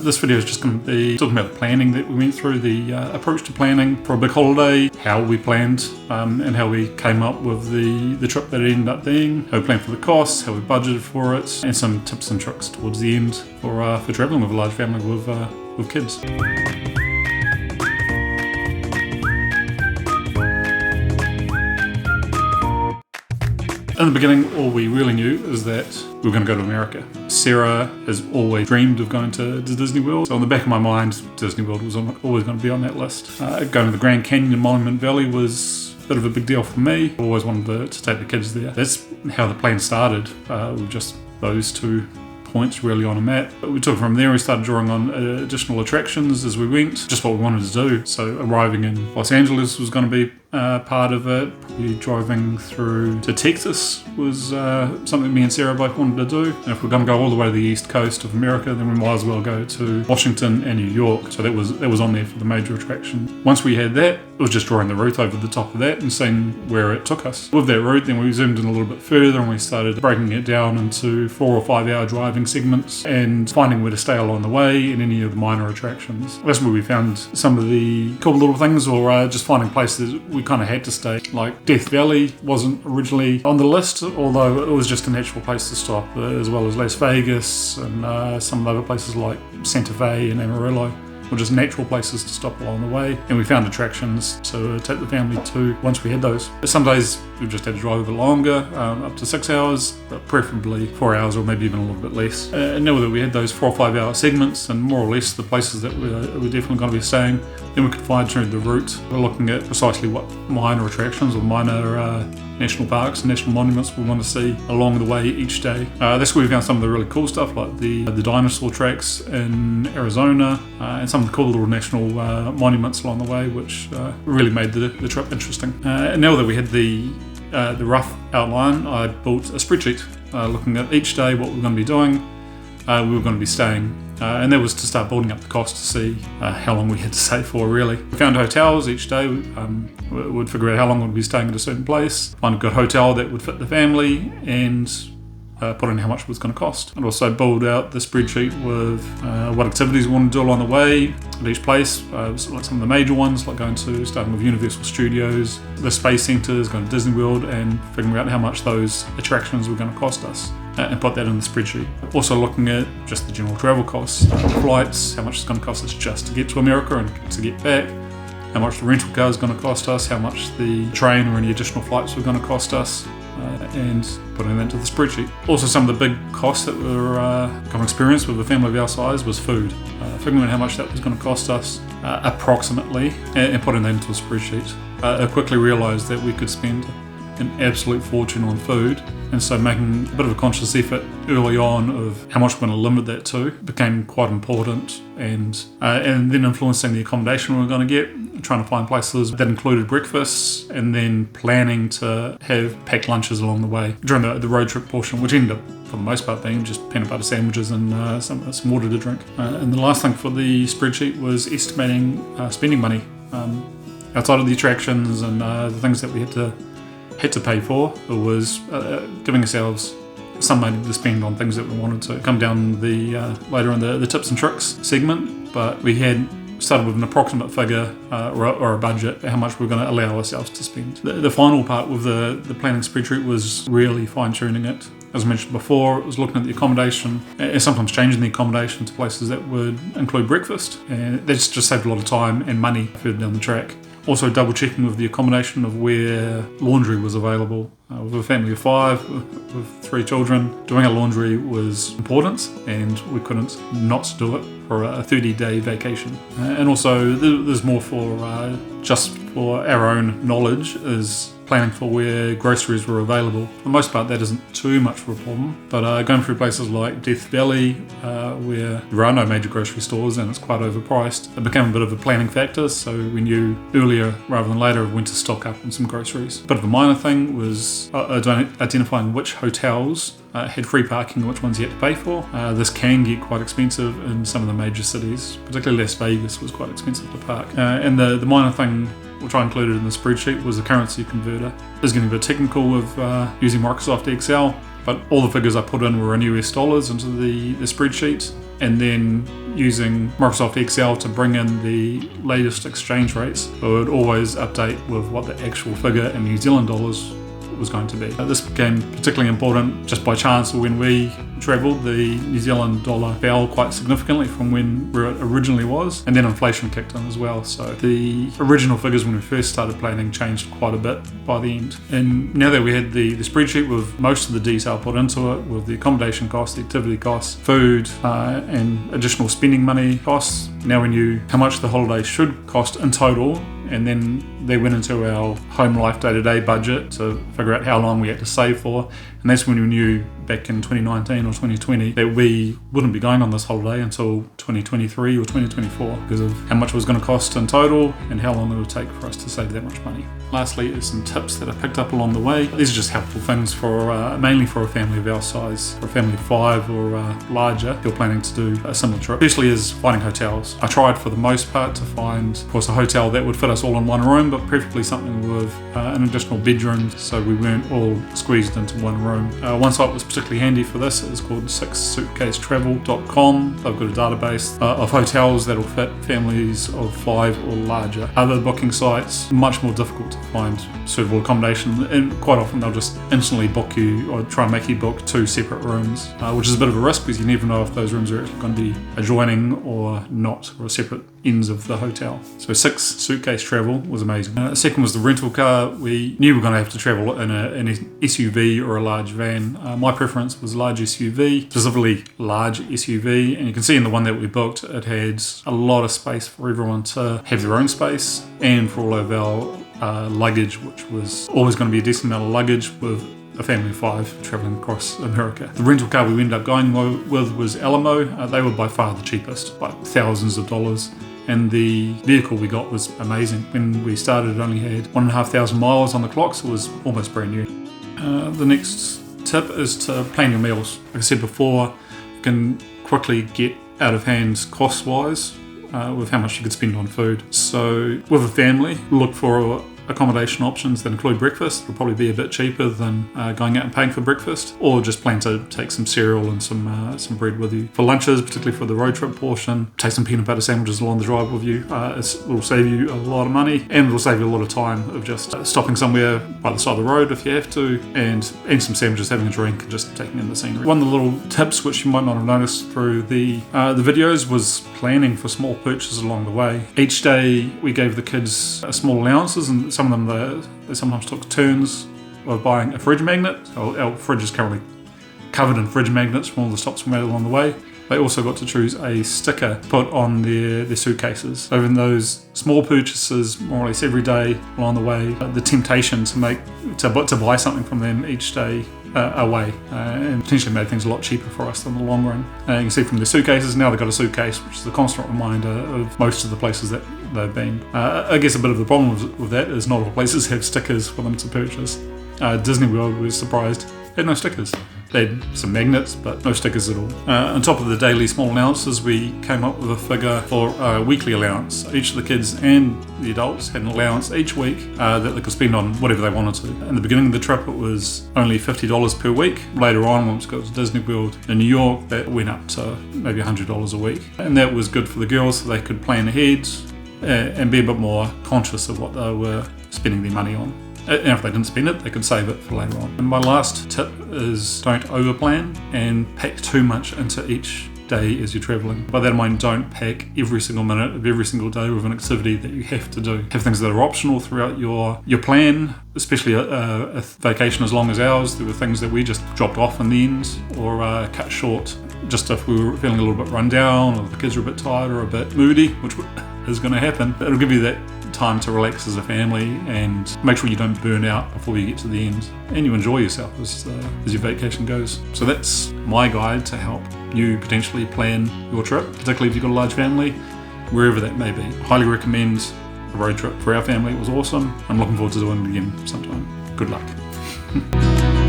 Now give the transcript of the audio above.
This video is just going to be talking about the planning that we went through, the approach to planning for a big holiday, how we planned and how we came up with the trip that it ended up being, how we planned for the costs, how we budgeted for it, and some tips and tricks towards the end for travelling with a large family with kids. In the beginning, all we really knew is that we were going to go to America. Sarah has always dreamed of going to Disney World, so on the back of my mind, Disney World was always going to be on that list. Going to the Grand Canyon and Monument Valley was a bit of a big deal for me. I always wanted to take the kids there. That's how the plan started, with just those 2 points really on a map. But we took it from there. We started drawing on additional attractions as we went, just what we wanted to do. So arriving in Los Angeles was going to be part of it. Probably driving through to Texas was something me and Sarah both wanted to do. And if we're going to go all the way to the east coast of America, then we might as well go to Washington and New York. So that was on there for the major attraction. Once we had that, it was just drawing the route over the top of that and seeing where it took us. With that route, then we zoomed in a little bit further and we started breaking it down into 4 or 5 hour driving segments and finding where to stay along the way and any of the minor attractions. That's where we found some of the cool little things, or just finding places we kind of had to stay. Like Death Valley wasn't originally on the list, although it was just a natural place to stop, as well as Las Vegas and some other places like Santa Fe and Amarillo were just natural places to stop along the way. And we found attractions to take the family to once we had those. Some days we just had to drive a bit longer, up to 6 hours, but preferably 4 hours or maybe even a little bit less. And now that we had those 4 or 5 hour segments and more or less the places that we're definitely going to be staying, then we could fine-tune the route. We're looking at precisely what minor attractions or minor national parks and national monuments we want to see along the way each day. That's where we found some of the really cool stuff, like the dinosaur tracks in Arizona and some of the cool little national monuments along the way, which really made the trip interesting. And now that we had the rough outline, I built a spreadsheet looking at each day what we're going to be doing, we were going to be staying. And that was to start building up the cost to see how long we had to save for, really. We found hotels each day. We'd figure out how long we'd be staying at a certain place, find a good hotel that would fit the family, and put in how much it was going to cost. And also build out the spreadsheet with what activities we want to do along the way at each place, like some of the major ones, like starting with Universal Studios, the Space Centres, going to Disney World, and figuring out how much those attractions were going to cost us. And put that in the spreadsheet. Also looking at just the general travel costs, flights, how much it's going to cost us just to get to America and to get back, how much the rental car is going to cost us, how much the train or any additional flights were going to cost us, and putting that into the spreadsheet. Also, some of the big costs that we're going to experience with a family of our size was food. Figuring out how much that was going to cost us approximately and putting that into a spreadsheet. I quickly realised that we could spend an absolute fortune on food, and so making a bit of a conscious effort early on of how much we're going to limit that to became quite important, and then influencing the accommodation we were going to get, trying to find places that included breakfasts, and then planning to have packed lunches along the way during the road trip portion, which ended up for the most part being just peanut butter sandwiches and some water to drink. And the last thing for the spreadsheet was estimating spending money outside of the attractions and the things that we had to pay for. It was giving ourselves some money to spend on things that we wanted to. Come down later in the tips and tricks segment, but we had started with an approximate figure or a budget, how much we're going to allow ourselves to spend. The final part with the planning spreadsheet was really fine-tuning it. As I mentioned before, it was looking at the accommodation and sometimes changing the accommodation to places that would include breakfast, and that's just saved a lot of time and money further down the track. Also double checking with the accommodation of where laundry was available. With a family of 5 with 3 children, doing our laundry was important, and we couldn't not do it for a 30-day vacation. And also there's more for just for our own knowledge is planning for where groceries were available. For the most part, that isn't too much of a problem, but going through places like Death Valley, where there are no major grocery stores and it's quite overpriced, it became a bit of a planning factor, so we knew earlier rather than later when to stock up on some groceries. A bit of a minor thing was identifying which hotels had free parking and which ones you had to pay for. This can get quite expensive in some of the major cities, particularly Las Vegas was quite expensive to park. And the minor thing which I included in the spreadsheet was the currency converter. It's getting a bit technical with using Microsoft Excel, but all the figures I put in were in US dollars into the spreadsheet, and then using Microsoft Excel to bring in the latest exchange rates. I would always update with what the actual figure in New Zealand dollars was going to be. This became particularly important just by chance. When we travelled, the New Zealand dollar fell quite significantly from where it originally was, and then inflation kicked in as well. So the original figures when we first started planning changed quite a bit by the end. And now that we had the spreadsheet with most of the detail put into it, with the accommodation costs, the activity costs, food, and additional spending money costs, now we knew how much the holiday should cost in total, and then they went into our home life day-to-day budget to figure out how long we had to save for. And that's when we knew back in 2019 or 2020 that we wouldn't be going on this holiday until 2023 or 2024 because of how much it was going to cost in total and how long it would take for us to save that much money. Lastly is some tips that I picked up along the way. These are just helpful things for mainly for a family of our size, for a family of 5 or larger if you're planning to do a similar trip. Firstly is finding hotels. I tried for the most part to find, of course, a hotel that would fit us all in one room, but preferably something with an additional bedroom so we weren't all squeezed into one room. One site was particularly handy for this. It's called Suitcase Travel.com. They've got a database of hotels that'll fit families of 5 or larger. Other booking sites, much more difficult to find suitable accommodation, and quite often they'll just instantly book you or try and make you book 2 separate rooms, which is a bit of a risk because you never know if those rooms are actually going to be adjoining or not, or separate ends of the hotel. So 6, Suitcase Travel was amazing. Second was the rental car. We knew we were going to have to travel in an SUV or a large van. My preference was large SUV, specifically large SUV, and you can see in the one that we booked it had a lot of space for everyone to have their own space and for all of our luggage, which was always going to be a decent amount of luggage with a family of 5 travelling across America. The rental car we ended up going with was Alamo. They were by far the cheapest, by thousands of dollars. And the vehicle we got was amazing. When we started, it only had 1,500 miles on the clock, so it was almost brand new. The next tip is to plan your meals. Like I said before, you can quickly get out of hand cost-wise with how much you could spend on food. So with a family, look for accommodation options that include breakfast. It'll probably be a bit cheaper than going out and paying for breakfast, or just plan to take some cereal and some bread with you for lunches, particularly for the road trip portion. Take some peanut butter sandwiches along the drive with you. It will save you a lot of money, and it will save you a lot of time of just stopping somewhere by the side of the road if you have to, and eating some sandwiches, having a drink, and just taking in the scenery. One of the little tips which you might not have noticed through the videos was planning for small purchases along the way. Each day we gave the kids small allowances, and some of them they sometimes took turns of buying a fridge magnet. Our fridge is currently covered in fridge magnets from all the stops we made along the way. They also got to choose a sticker to put on their suitcases. So in those small purchases, more or less every day along the way, the temptation to buy something from them each day away, and potentially made things a lot cheaper for us in the long run. You can see from the suitcases, now they've got a suitcase, which is a constant reminder of most of the places that they've been. I guess a bit of the problem with that is not all places have stickers for them to purchase. Disney World, we were surprised, had no stickers. They had some magnets, but no stickers at all. On top of the daily small allowances, we came up with a figure for a weekly allowance. Each of the kids and the adults had an allowance each week that they could spend on whatever they wanted to. In the beginning of the trip, it was only $50 per week. Later on, once we got to Disney World in New York, that went up to maybe $100 a week. And that was good for the girls, so they could plan ahead and be a bit more conscious of what they were spending their money on. And if they didn't spend it, they could save it for later on. And my last tip is don't overplan and pack too much into each day as you're traveling. By that I mean, don't pack every single minute of every single day with an activity that you have to do. Have things that are optional throughout your plan, especially a vacation as long as ours. There were things that we just dropped off in the end or cut short just if we were feeling a little bit run down or the kids were a bit tired or a bit moody, which is going to happen. It'll give you that time to relax as a family and make sure you don't burn out before you get to the end, and you enjoy yourself as your vacation goes. So that's my guide to help you potentially plan your trip, particularly if you've got a large family, wherever that may be. Highly recommend the road trip for our family. It was awesome. I'm looking forward to doing it again sometime. Good luck.